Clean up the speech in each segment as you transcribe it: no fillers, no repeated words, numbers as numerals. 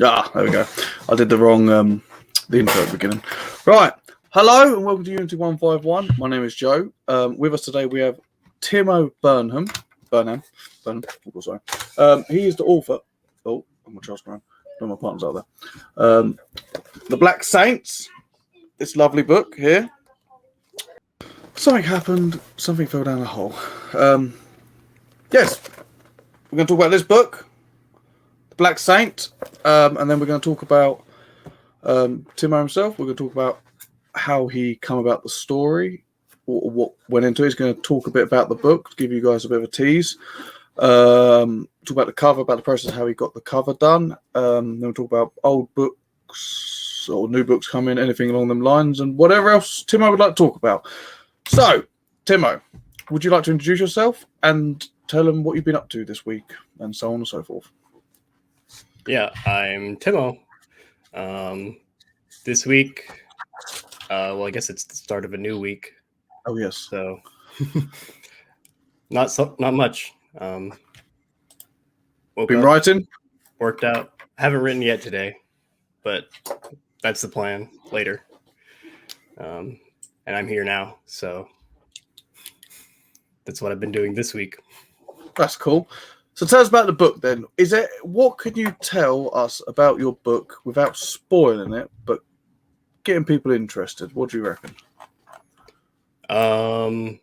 Ah, there we go. I did the wrong the intro at the beginning. Right. Hello and welcome to Unity 151. My name is Joe. With us today we have Timo Burnham. Burnham. Oh, sorry. He is the author. Oh, I'm gonna trust around. My partner's out there. The Black Saints. This lovely book here. Something happened. Something fell down a hole. Yes, we're going to talk about this book, The Black Saint, and then we're going to talk about Timo himself. We're going to talk about how he come about the story, or what went into it. He's going to talk a bit about the book, give you guys a bit of a tease. Talk about the cover, about the process, how he got the cover done. Then we'll talk about old books or new books coming, anything along them lines, and whatever else Timo would like to talk about. So, Timo, would you like to introduce yourself and tell them what you've been up to this week, and so on and so forth? Yeah, I'm Timo. This week, well, I guess it's the start of a new week. Oh yes. So, not much. Been writing? Worked out. Haven't written yet today, but that's the plan later. And I'm here now, so that's what I've been doing this week. That's cool. So tell us about the book then. What can you tell us about your book without spoiling it, but getting people interested? What do you reckon? Well,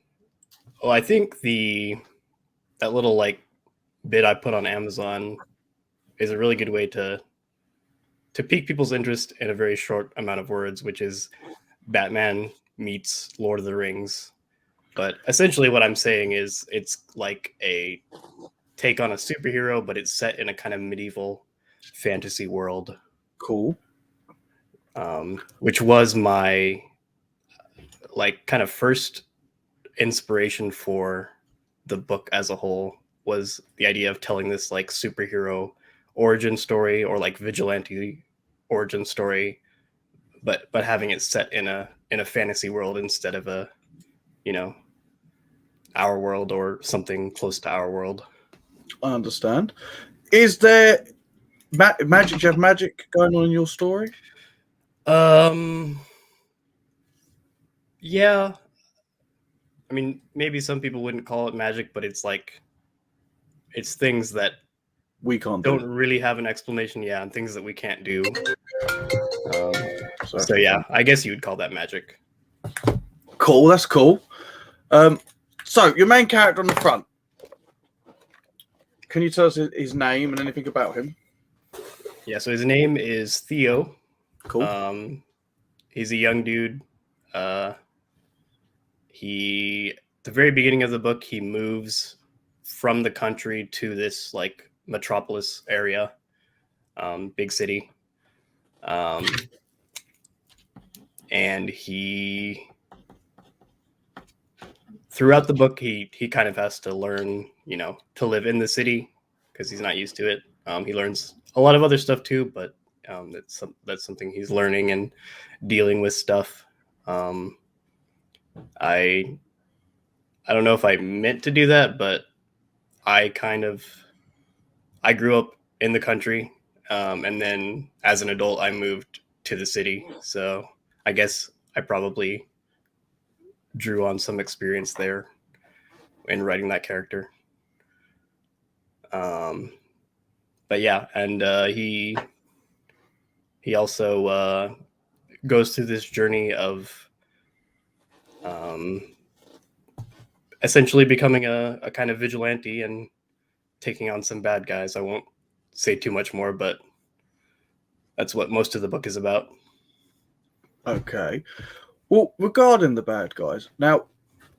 I think that little bit I put on Amazon is a really good way to pique people's interest in a very short amount of words, which is Batman meets Lord of the Rings. But essentially what I'm saying is it's like a take on a superhero, but it's set in a kind of medieval fantasy world. Cool. Which was my kind of first inspiration for the book as a whole, was the idea of telling this superhero origin story or vigilante origin story, but having it set in a fantasy world instead of our world or something close to our world. I understand. Is there magic? Do you have magic going on in your story? Yeah. I mean, maybe some people wouldn't call it magic, but it's things that we don't really have an explanation. Yeah, and things that we can't do. So yeah, I guess you would call that magic. Cool, that's cool. So your main character on the front. Can you tell us his name and anything about him? Yeah, so his name is Theo. Cool. He's a young dude. The very beginning of the book, he moves from the country to this metropolis area, big city. And throughout the book, he kind of has to learn, to live in the city because he's not used to it. He learns a lot of other stuff too, but that's something he's learning and dealing with stuff. I don't know if I meant to do that, but I grew up in the country, and then as an adult, I moved to the city. So I guess I probably drew on some experience there in writing that character. But yeah, and he also goes through this journey of essentially becoming a kind of vigilante and taking on some bad guys. I won't say too much more, but that's what most of the book is about. Okay. Well, regarding the bad guys, now,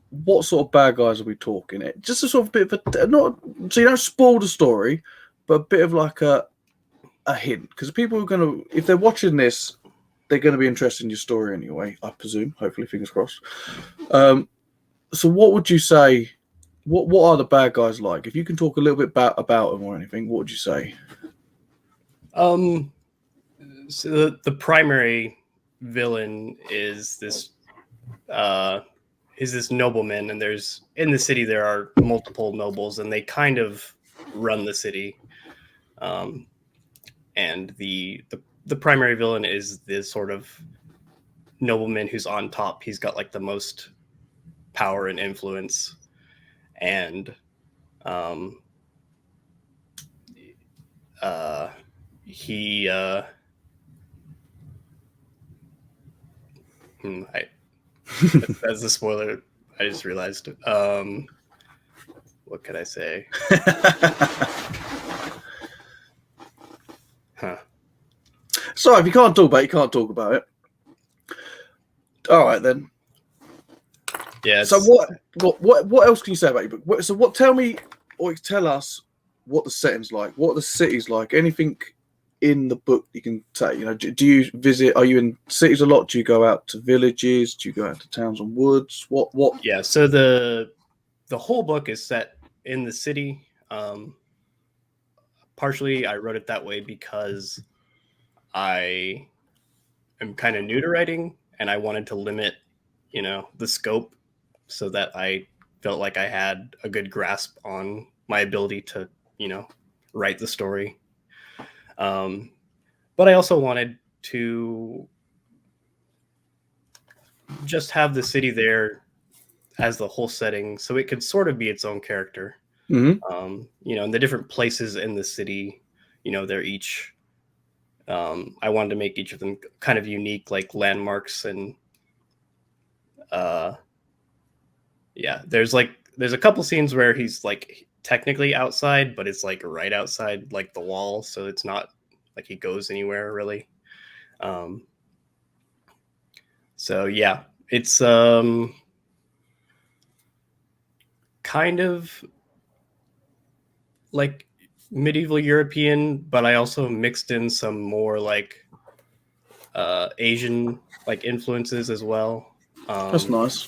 what sort of bad guys are we talking? Just a sort of bit of not so you don't spoil the story, but a bit of a hint, because people are going to, if they're watching this, they're going to be interested in your story anyway, I presume. Hopefully, fingers crossed. So what would you say, what are the bad guys like? If you can talk a little bit about them or anything, what would you say? So the primary villain is this nobleman, and there's in the city there are multiple nobles, and they kind of run the city. And the primary villain is this sort of nobleman who's on top. He's got like the most power and influence, and he that's a spoiler. I just realized. What could I say? Huh. So if you can't talk about it, you can't talk about it. All right then. Yeah. So what else can you say about your book? So what? Tell me, or tell us what the setting's like. What the city's like. Anything in the book you can say. You know, do you visit? Are you in cities a lot? Do you go out to villages? Do you go out to towns and woods? What? Yeah. So the whole book is set in the city. Partially, I wrote it that way because I am kind of new to writing, and I wanted to limit, the scope so that I felt like I had a good grasp on my ability to, write the story. But I also wanted to just have the city there as the whole setting, so it could sort of be its own character. Mm-hmm. And the different places in the city, they're each. I wanted to make each of them kind of unique, like landmarks, and there's a couple scenes where he's like technically outside, but it's like right outside like the wall, so it's not like he goes anywhere really. So yeah, it's kind of like medieval European, but I also mixed in some more like Asian like influences as well. That's nice.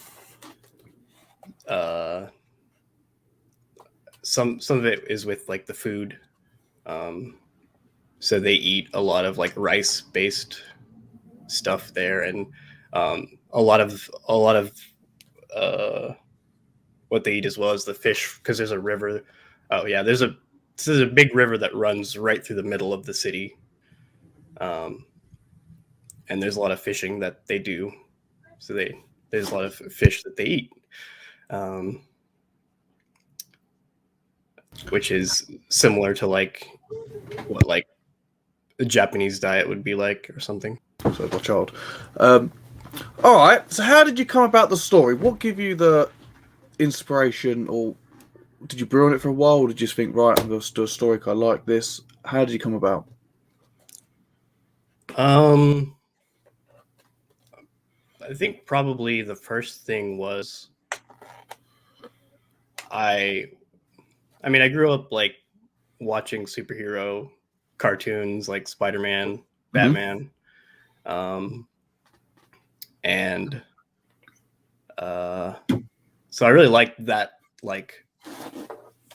Some of it is with like the food. So they eat a lot of like rice based stuff there, and a lot of what they eat as well as the fish, because there's a river. Oh yeah, there's a big river that runs right through the middle of the city. And there's a lot of fishing that they do. So there's a lot of fish that they eat. Which is similar to like what like the Japanese diet would be like or something. So my child. All right. So how did you come about the story? What gave you the inspiration, or did you brew on it for a while, or did you just think, right, I'm going to do a story 'cause I like this? How did you come about? I think probably the first thing was I grew up like watching superhero cartoons like Spider-Man, Batman, and so I really liked that like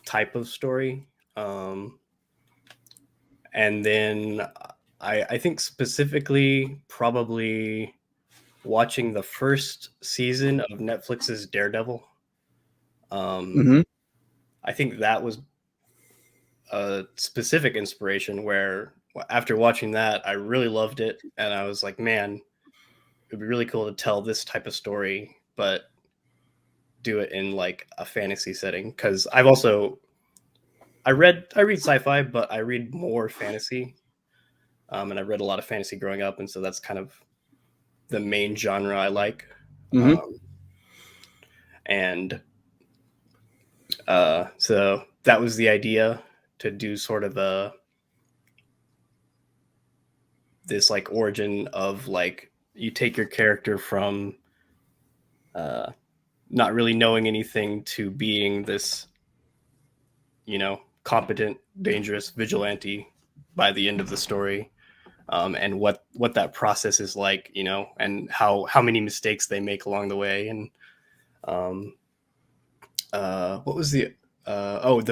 type of story. And then I think specifically probably watching the first season of Netflix's Daredevil. I think that was a specific inspiration where after watching that, I really loved it. And I was like, man, it'd be really cool to tell this type of story, but do it in like a fantasy setting. Cause I read sci-fi, but I read more fantasy. And I read a lot of fantasy growing up. And so that's kind of the main genre I like. And so that was the idea, to do sort of this like origin of like, you take your character from not really knowing anything to being this, competent, dangerous vigilante by the end of the story. And what that process is like, and how many mistakes they make along the way. And what was the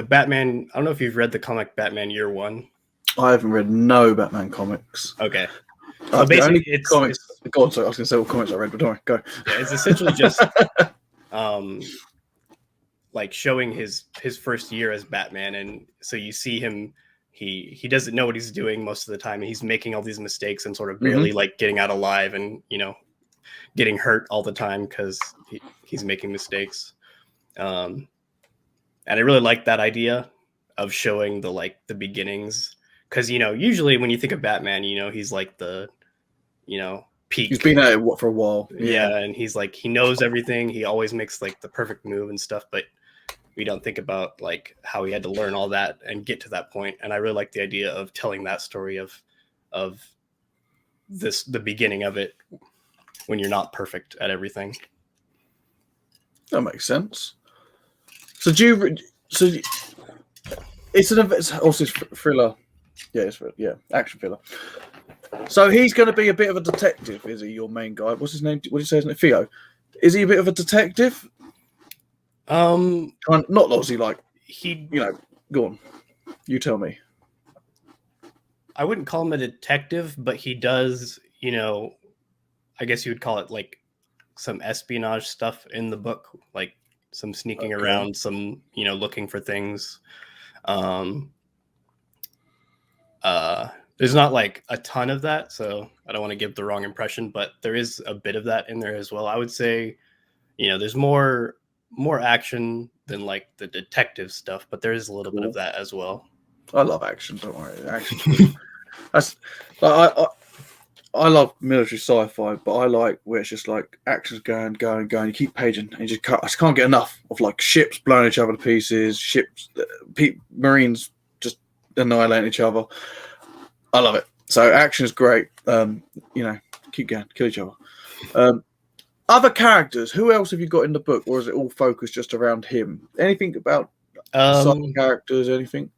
Batman? I don't know if you've read the comic Batman Year One. I haven't read no Batman comics. Okay. So the only basically, it's comics. Go on, sorry, I was going to say what comics I read, but don't worry, go. yeah, it's essentially just like showing his first year as Batman, and so you see him. He doesn't know what he's doing most of the time. He's making all these mistakes and sort of barely like getting out alive, and getting hurt all the time because he's making mistakes. And I really like that idea of showing the beginnings, because usually when you think of Batman, he's like the peak. He's been at it for a while. Yeah, and he's like, he knows everything. He always makes like the perfect move and stuff, but we don't think about like how he had to learn all that and get to that point. And I really like the idea of telling that story of the beginning of it, when you're not perfect at everything. That makes sense. So it's also thriller. Yeah, action thriller. So he's going to be a bit of a detective, is he? Your main guy. What's his name? What did you say his name? Theo. Is he a bit of a detective? Not obviously like he. Go on. You tell me. I wouldn't call him a detective, but he does. I guess you would call it like some espionage stuff in the book, like some sneaking around, some looking for things. There's not like a ton of that, so I don't want to give the wrong impression, but there is a bit of that in there as well. I would say, there's more action than like the detective stuff, but there is a little bit of that as well. I love action. Don't worry, action. That's I love military sci-fi, but I like where it's just like action's going. You keep paging, and you just I just can't get enough of like ships blowing each other to pieces, Marines just annihilating each other. I love it. So action is great. Keep going, kill each other. Other characters, who else have you got in the book, or is it all focused just around him? Anything about side characters? Anything?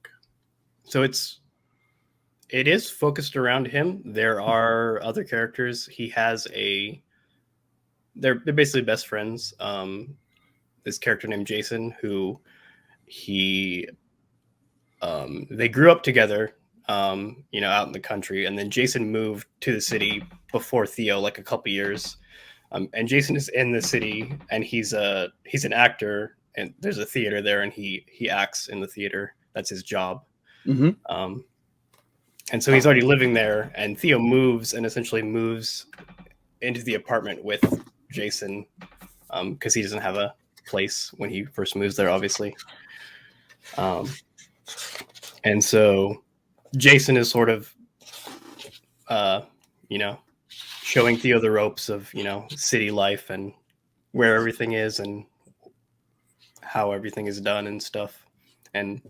So it is focused around him. There are other characters. He has they're basically best friends. This character named Jason, who they grew up together, out in the country, and then Jason moved to the city before Theo, like a couple years. And Jason is in the city, and he's an actor, and there's a theater there, and he acts in the theater. That's his job. Mm-hmm. And so he's already living there, and Theo moves into the apartment with Jason, because he doesn't have a place when he first moves there, obviously. And so Jason is sort of, showing Theo the ropes of, city life and where everything is and how everything is done and stuff. And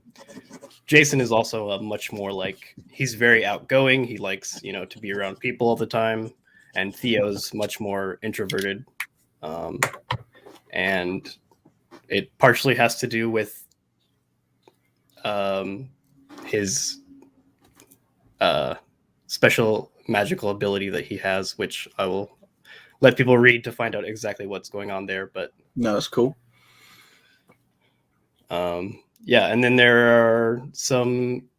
Jason is also a much more like, he's very outgoing. He likes, to be around people all the time. And Theo's much more introverted. And it partially has to do with his special magical ability that he has, which I will let people read to find out exactly what's going on there. But no, that's cool. Yeah, and then there are some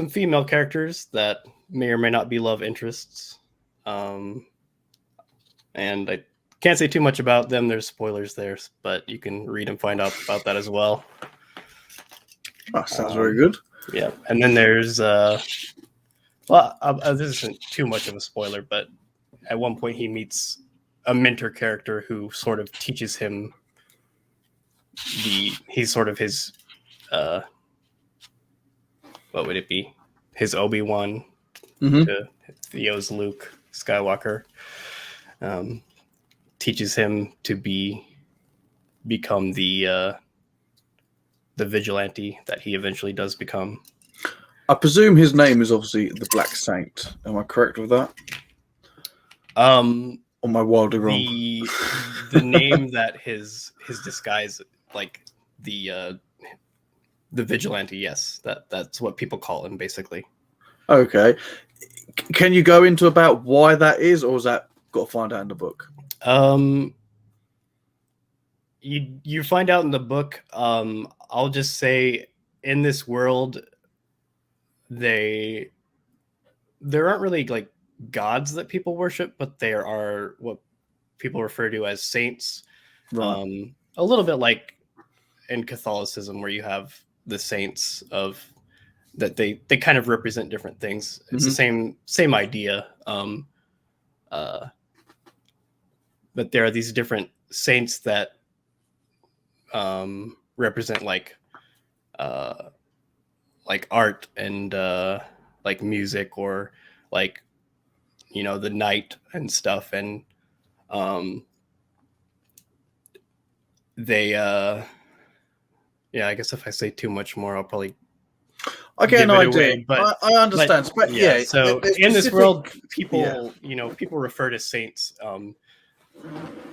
female characters that may or may not be love interests. And I can't say too much about them. There's spoilers there, but you can read and find out about that as well. That sounds very good. Yeah, and then there's this isn't too much of a spoiler, but at one point he meets a mentor character who sort of teaches him he's sort of his what would it be? His Obi-Wan to Theo's Luke Skywalker. Teaches him to become the vigilante that he eventually does become. I presume his name is obviously the Black Saint. Am I correct with that? Or am I wildly wrong? The name that his disguise, like the vigilante, yes, that's what people call him, basically. Okay. Can you go into about why that is, or is that got to find out in the book? You find out in the book. I'll just say, in this world, there aren't really like gods that people worship, but they are what people refer to as saints. Right. A little bit like in Catholicism, where you have the saints of that they kind of represent different things. It's the same idea. But there are these different saints that represent like art and like music, or like, you know, the night and stuff. And they yeah, I guess if I say too much more, I'll probably get an idea. away, but I understand. But yeah, so in this world, people, you know, people refer to saints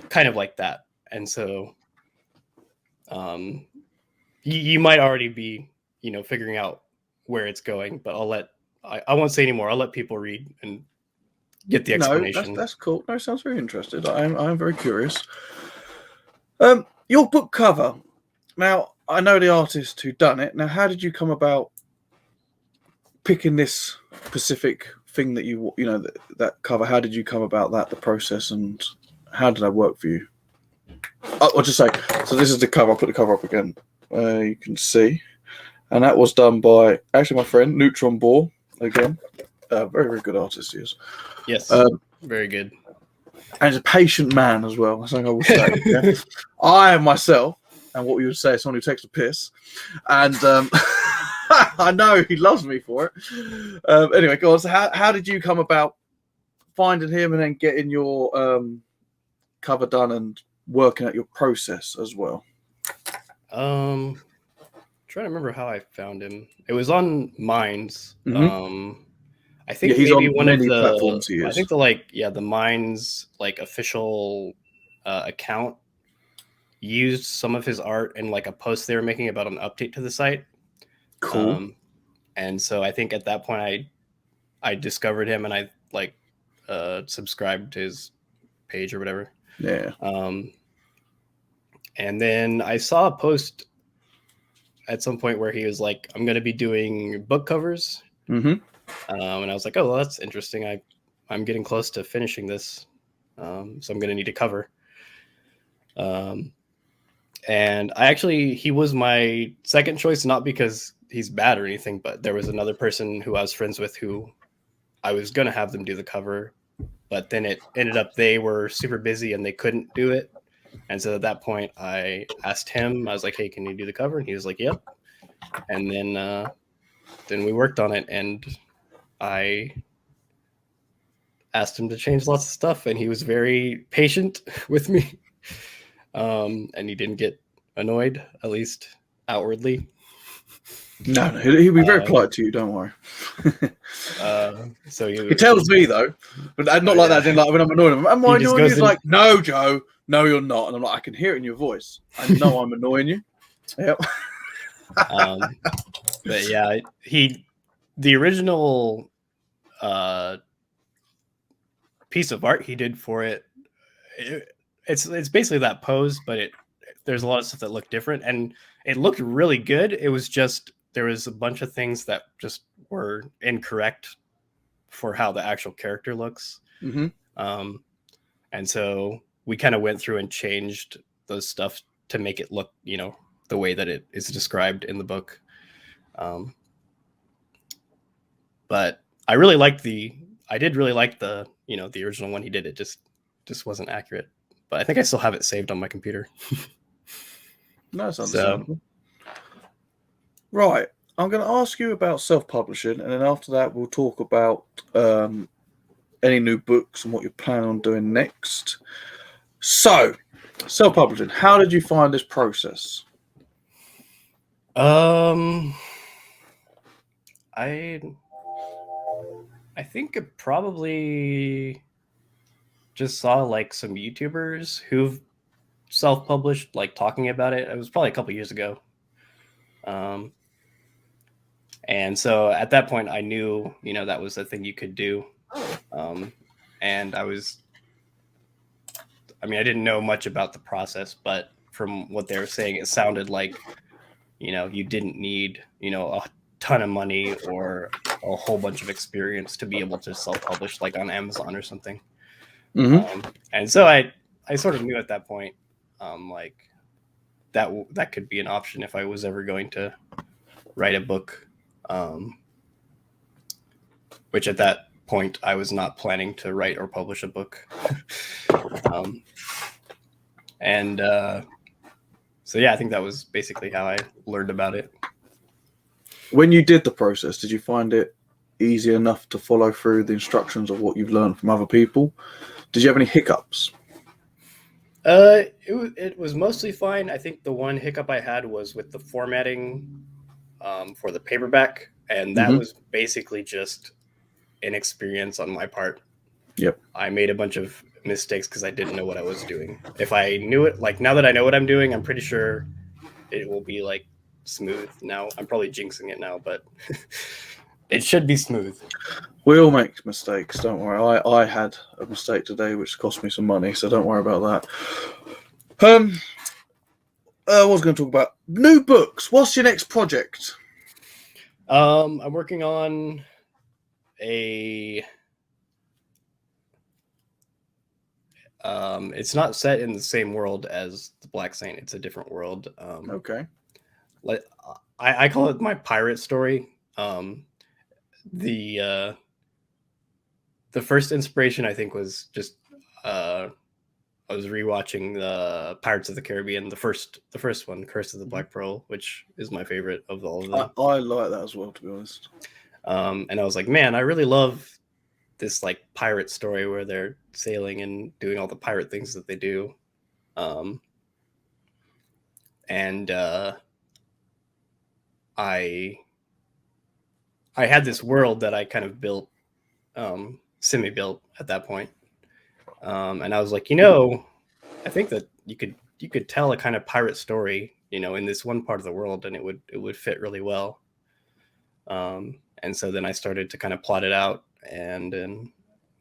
kind of like that. And so you might already be, you know, figuring out where it's going, but I won't say anymore. I'll let people read and get the explanation. No, that's cool. No, sounds very interesting. I'm very curious. Your book cover. Now, I know the artist who done it. Now, how did you come about picking this specific thing that you know, that cover? How did you come about that, the process, and how did that work for you? I'll just say, so this is the cover. I'll put the cover up again. You can see. And that was done by, actually, my friend, NeutronBoar, again. Very, very good artist he is. Yes, very good. And he's a patient man as well. That's something I will say. Yeah? I am myself, and what we would say is someone who takes a piss. And I know he loves me for it. Anyway, go on. So how did you come about finding him and then getting your cover done and working at your process as well? Trying to remember how I found him. It was on Minds. I think he's maybe on one of many the platforms. He is. I think the Minds like official account used some of his art in like a post they were making about an update to the site. Cool. And so I think at that point I discovered him, and I like subscribed to his page or whatever. Yeah. And then I saw a post at some point where he was like, I'm going to be doing book covers. And I was like, oh, well, that's interesting. I'm getting close to finishing this. So I'm going to need a cover. And he was my second choice, not because he's bad or anything, but there was another person who I was friends with who I was going to have them do the cover, but then it ended up they were super busy and they couldn't do it. And so at that point I asked him, I was like, hey, can you do the cover? And he was like, yep. And then we worked on it, and I asked him to change lots of stuff, and he was very patient with me. And he didn't get annoyed, at least outwardly. No, he'll be very polite to you. Don't worry. So he tells me though, but not like that. Like when I'm annoyed him, am I annoying you? He's like, no, Joe, no, you're not. And I'm like, I can hear it in your voice. I know I'm annoying you. Yep. But yeah, the original piece of art he did for it, it's basically that pose, but there's a lot of stuff that looked different, and it looked really good. It was just there was a bunch of things that just were incorrect for how the actual character looks. And so we kind of went through and changed those stuff to make it look, you know, the way that it is described in the book. But I did really like the, you know, the original one he did. It just wasn't accurate, but I think I still have it saved on my computer. No, that's understandable. Right. I'm going to ask you about self-publishing, and then after that we'll talk about any new books and what you're planning on doing next. So, self-publishing, how did you find this process? I think it probably just saw like some YouTubers who've self-published, like talking about it. It was probably a couple years ago. And so at that point I knew, you know, that was the thing you could do. And I didn't know much about the process, but from what they were saying, it sounded like, you know, you didn't need, you know, a ton of money or a whole bunch of experience to be able to self-publish, like on Amazon or something. And so I sort of knew at that point, like that could be an option if I was ever going to write a book, which at that point I was not planning to write or publish a book. So yeah, I think that was basically how I learned about it. When you did the process, did you find it easy enough to follow through the instructions of what you've learned from other people? Did you have any hiccups? It was mostly fine. I think the one hiccup I had was with the formatting for the paperback, and that was basically just inexperience on my part. Yep. I made a bunch of mistakes because I didn't know what I was doing. If I knew it, like now that I know what I'm doing, I'm pretty sure it will be like smooth now. I'm probably jinxing it now, but it should be smooth. We all make mistakes, don't worry. I had a mistake today which cost me some money, so don't worry about that. I was going to talk about new books. What's your next project? I'm working on it's not set in the same world as the Black Saint. It's a different world. Okay. Like I call it my pirate story. The first inspiration I think was just I was rewatching the Pirates of the Caribbean, the first one, Curse of the Black Pearl, which is my favorite of all of them. I like that as well, to be honest. And I was like, man, I really love this like pirate story where they're sailing and doing all the pirate things that they do. I had this world that I kind of built, semi-built at that point. And I was like, I think that you could tell a kind of pirate story, in this one part of the world, and it would fit really well. And so then I started to kind of plot it out, and then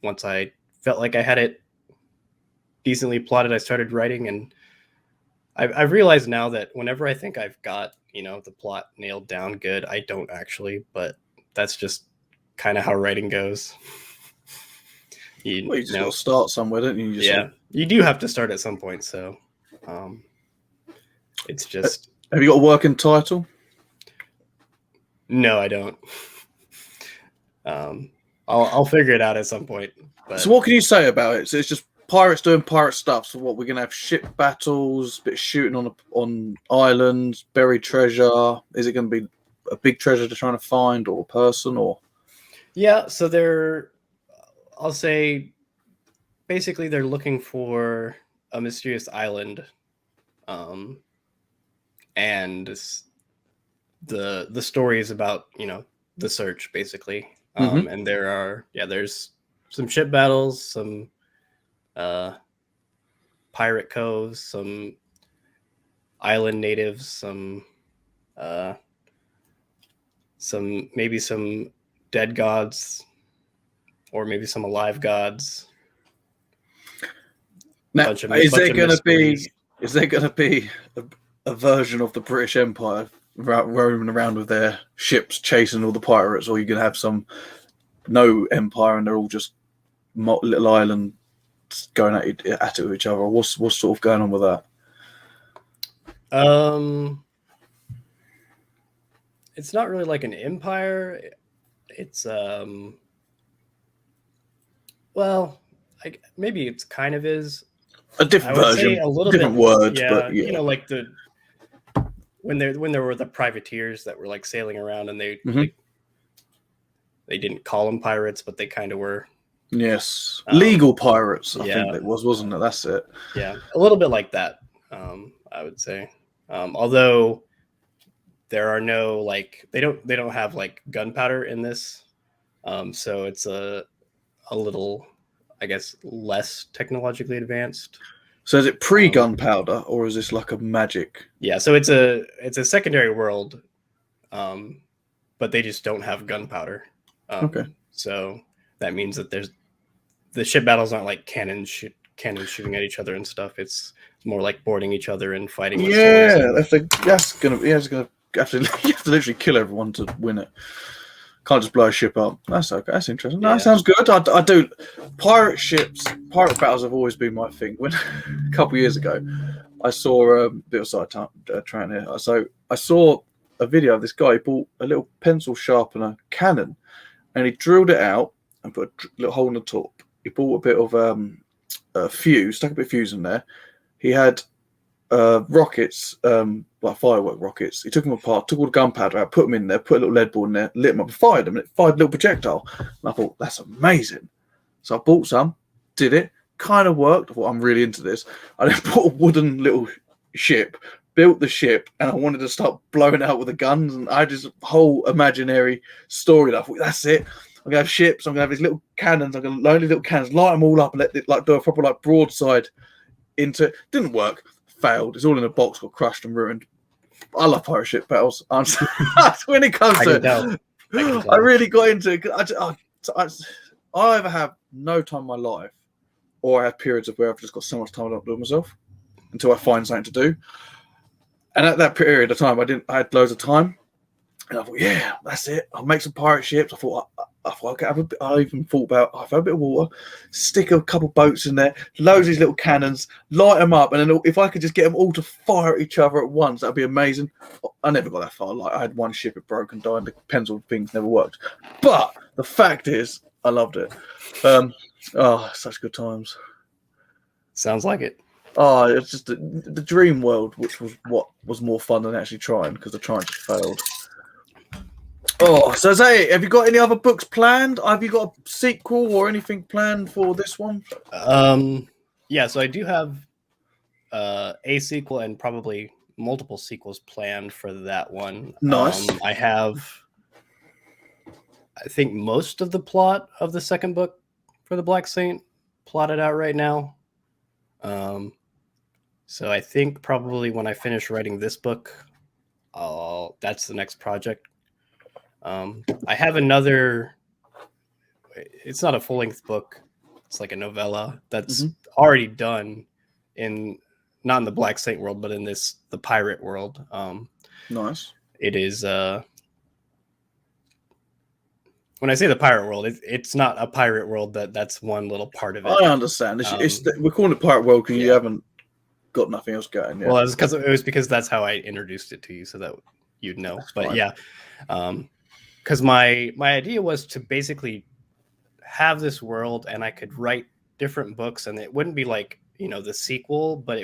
once I felt like I had it decently plotted, I started writing, and I've realized now that whenever I think I've got, the plot nailed down good, I don't actually, but that's just kind of how writing goes. You just got to start somewhere, don't you? You do have to start at some point. So it's just. Have you got a working title? No, I don't. I'll figure it out at some point. But... So what can you say about it? So it's just pirates doing pirate stuff. So what, we're going to have ship battles, bit of shooting on islands, buried treasure. Is it going to be a big treasure to trying to find, or a person, or? Yeah, so I'll say, basically they're looking for a mysterious island, and the story is about the search basically, and there's some ship battles, some pirate coves, some island natives, some maybe some dead gods, or maybe some alive gods. Now, is there going to be a version of the British Empire roaming around with their ships chasing all the pirates, or are you going to have some no empire and they're all just little island going at it with each other? What's sort of going on with that? It's not really like an empire. It's maybe it's kind of is a different version, a little different word, but yeah. Like when there were the privateers that were like sailing around, and they didn't call them pirates, but they kind of were. Yes, legal pirates. I think it wasn't it? That's it. Yeah, a little bit like that. I would say, although there are no they don't have like gunpowder in this, so it's a little, I guess, less technologically advanced. So is it pre-gunpowder, or is this like a magic? Yeah, so it's a secondary world, but they just don't have gunpowder. Okay. So that means that the ship battles aren't like cannon shooting at each other and stuff. It's more like boarding each other and fighting. Yeah, you have to literally kill everyone to win it. Can't just blow a ship up. That's okay. That's interesting. No, Yeah. that sounds good. I do. Pirate ships, pirate battles have always been my thing. When a couple of years ago, I saw a bit of side train here. So I saw a video of this guy. He bought a little pencil sharpener cannon, and he drilled it out and put a little hole in the top. He bought a bit of a fuse, stuck a bit of fuse in there. He had rockets, like firework rockets. He took them apart, took all the gunpowder out, put them in there, put a little lead ball in there, lit them up, and fired them. And it fired a little projectile. And I thought, that's amazing. So I bought some, did it, kind of worked. I thought, I'm really into this. I then bought a wooden little ship, built the ship, and I wanted to start blowing out with the guns. And I had this whole imaginary story that I thought, that's it. I'm gonna have ships. I'm gonna have these little cannons. I'm gonna load little cannons, light them all up, and let it like do a proper like broadside into. Didn't work. Failed. It's all in a box, got crushed and ruined. I love pirate ship battles. When it comes to it, I really got into it. I either have no time in my life, or I have periods of where I've just got so much time I don't do it myself until I find something to do. And at that period of time, I had loads of time, and I thought, yeah, that's it. I'll make some pirate ships. I thought I even thought about I've had a bit of water, stick a couple boats in there, loads of these little cannons, light them up, and then if I could just get them all to fire at each other at once, that'd be amazing. I never got that far. Like I had one ship, it broke and died. The pencil things never worked. But the fact is, I loved it. Such good times. Sounds like it. Oh, it's just the dream world, which was what was more fun than actually trying, because the trying just failed. Oh, so Zay, have you got any other books planned? Have you got a sequel or anything planned for this one? Yeah, so I do have a sequel and probably multiple sequels planned for that one. Nice. I have, I think, most of the plot of the second book for the Black Saint plotted out right now. So I think probably when I finish writing this book, that's the next project. I have another, it's not a full-length book, it's like a novella that's already done not in the Black Saint world, but in the pirate world. Nice. It is when I say the pirate world, it's not a pirate world, that's one little part of it. I understand. We're calling it pirate world because you haven't got nothing else going. Yeah. Well, it was because that's how I introduced it to you, so that you'd know. That's but fine. Yeah, because my idea was to basically have this world, and I could write different books, and it wouldn't be like the sequel, but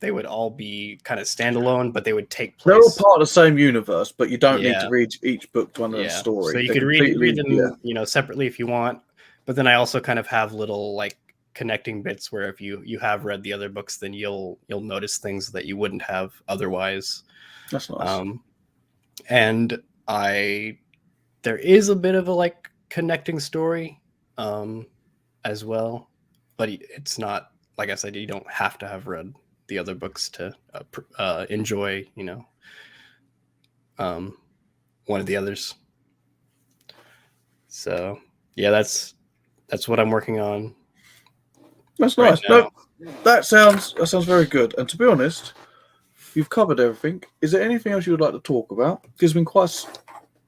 they would all be kind of standalone, but they would take place. They're all part of the same universe, but you don't need to read each book to understand the story. So you could read them, separately if you want. But then I also kind of have little like connecting bits where if you have read the other books, then you'll notice things that you wouldn't have otherwise. That's nice. And there is a bit of a like connecting story as well, but it's not, like I said, you don't have to have read the other books to enjoy one of the others. So yeah, that's what I'm working on. That's nice. No, that sounds very good. And to be honest, you've covered everything. Is there anything else you would like to talk about? It's been quite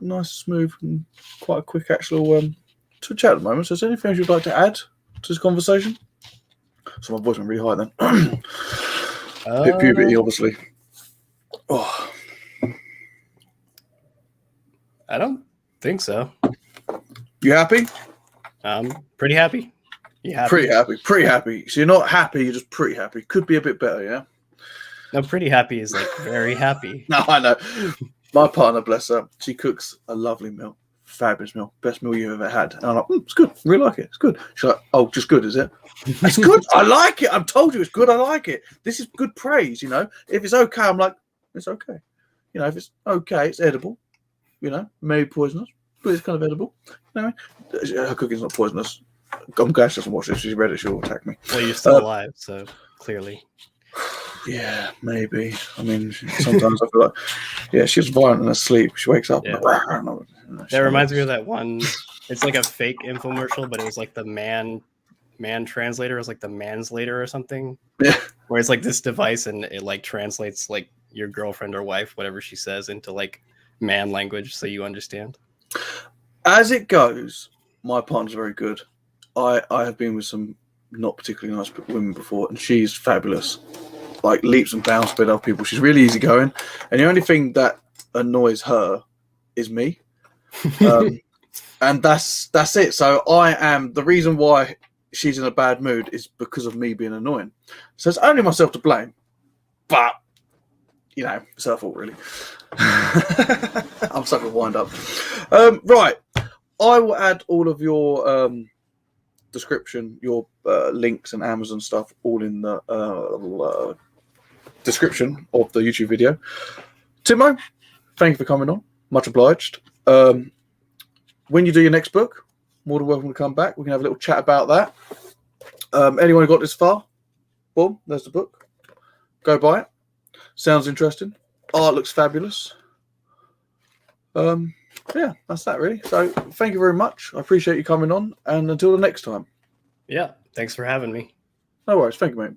nice, smooth, and quite a quick actual to chat at the moment. So is there anything else you'd like to add to this conversation? So my voice went really high then. Hit puberty, obviously. Oh. I don't think so. You happy? I'm pretty happy. You happy? Pretty happy. So you're not happy, you're just pretty happy. Could be a bit better, yeah? No, pretty happy is like very happy. No, I know. My partner, bless her, she cooks a lovely meal. Fabulous meal. Best meal you've ever had. And I'm like, it's good. I really like it. It's good. She's like, oh, just good, is it? It's good. I like it. I've told you it's good. I like it. This is good praise, If it's okay, I'm like, it's okay. If it's okay, it's edible. Maybe poisonous, but it's kind of edible. Her cooking's not poisonous. I'm glad she doesn't watch it. If she's read it, she'll attack me. Well, you're still alive, so clearly. Yeah, maybe. I mean, sometimes I feel like, yeah, she's violent in her sleep. She wakes up. Yeah. That reminds me of that one. It's like a fake infomercial, but it was like the man translator. It was like the manslator or something. Yeah. Where it's like this device and it like translates like your girlfriend or wife, whatever she says, into like man language so you understand. As it goes, my partner's very good. I have been with some not particularly nice women before, and she's fabulous. Like leaps and bounds better people. She's really easygoing, and the only thing that annoys her is me. And that's it. So I am the reason why she's in a bad mood is because of me being annoying. So it's only myself to blame, but you know, it's her fault really. I'm such a wind up. Right, I will add all of your description, your links and Amazon stuff, all in the description of the YouTube video. Timo, thank you for coming on. Much obliged. When you do your next book, more than welcome to come back. We can have a little chat about that. Anyone who got this far, boom, there's the book. Go buy it. Sounds interesting. Art looks fabulous. Yeah, that's that really. So thank you very much. I appreciate you coming on, and until the next time. Yeah, thanks for having me. No worries. Thank you, mate.